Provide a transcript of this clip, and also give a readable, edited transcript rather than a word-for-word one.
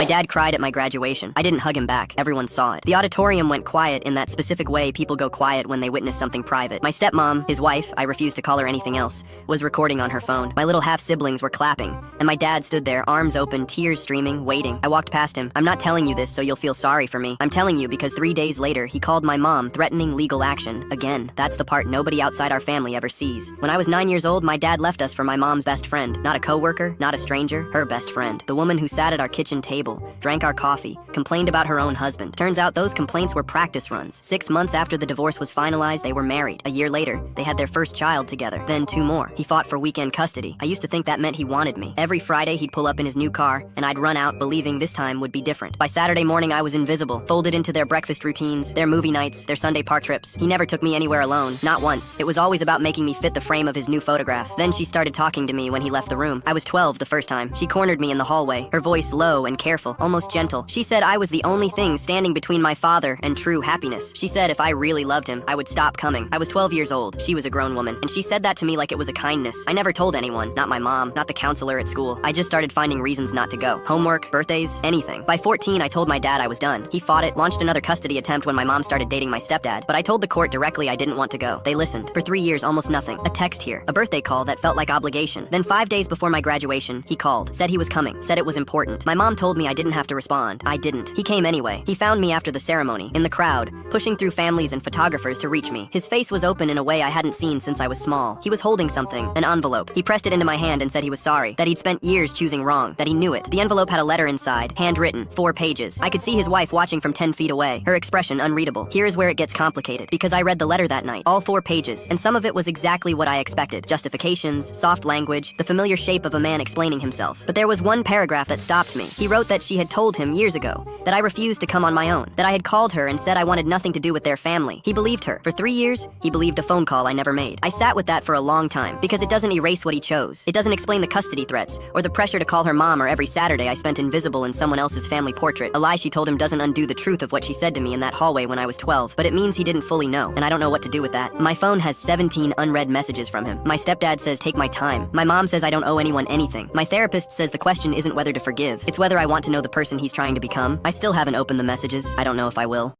My dad cried at my graduation. I didn't hug him back. Everyone saw it. The auditorium went quiet in that specific way people go quiet when they witness something private. My stepmom, his wife, I refuse to call her anything else, was recording on her phone. My little half-siblings were clapping, and my dad stood there, arms open, tears streaming, waiting. I walked past him. I'm not telling you this so you'll feel sorry for me. I'm telling you because 3 days later, he called my mom, threatening legal action. Again, that's the part nobody outside our family ever sees. When I was 9 years old, my dad left us for my mom's best friend. Not a coworker, not a stranger, her best friend. The woman who sat at our kitchen table, drank our coffee, complained about her own husband. Turns out those complaints were practice runs. 6 months after the divorce was finalized, they were married. A year later, they had their first child together. Then 2 more. He fought for weekend custody. I used to think that meant he wanted me. Every Friday, he'd pull up in his new car, and I'd run out, believing this time would be different. By Saturday morning, I was invisible, folded into their breakfast routines, their movie nights, their Sunday park trips. He never took me anywhere alone, not once. It was always about making me fit the frame of his new photograph. Then she started talking to me when he left the room. I was 12 the first time. She cornered me in the hallway, her voice low and careful, almost gentle. She said I was the only thing standing between my father and true happiness. She said if I really loved him, I would stop coming. I was 12 years old. She was a grown woman, and she said that to me like it was a kindness. I never told anyone, not my mom, not the counselor at school. I just started finding reasons not to go. Homework, birthdays, anything. By 14, I told my dad I was done. He fought it, launched another custody attempt when my mom started dating my stepdad, but I told the court directly I didn't want to go. They listened. For 3 years, almost nothing. A text here, a birthday call that felt like obligation. Then 5 days before my graduation, he called, said he was coming, said it was important. My mom told me I didn't have to respond. I didn't. He came anyway. He found me after the ceremony, in the crowd, pushing through families and photographers to reach me. His face was open in a way I hadn't seen since I was small. He was holding something, an envelope. He pressed it into my hand and said he was sorry, that he'd spent years choosing wrong, that he knew it. The envelope had a letter inside, handwritten, 4 pages. I could see his wife watching from 10 feet away, her expression unreadable. Here is where it gets complicated, because I read the letter that night, all 4 pages, and some of it was exactly what I expected. Justifications, soft language, the familiar shape of a man explaining himself. But there was one paragraph that stopped me. He wrote that she had told him years ago that I refused to come on my own, that I had called her and said I wanted nothing to do with their family. He believed her. For 3 years, he believed a phone call I never made. I sat with that for a long time, because it doesn't erase what he chose. It doesn't explain the custody threats, or the pressure to call her mom, or every Saturday I spent invisible in someone else's family portrait. A lie she told him doesn't undo the truth of what she said to me in that hallway when I was 12, but it means he didn't fully know, and I don't know what to do with that. My phone has 17 unread messages from him. My stepdad says take my time. My mom says I don't owe anyone anything. My therapist says the question isn't whether to forgive, it's whether I want to know the person he's trying to become. I still haven't opened the messages. I don't know if I will.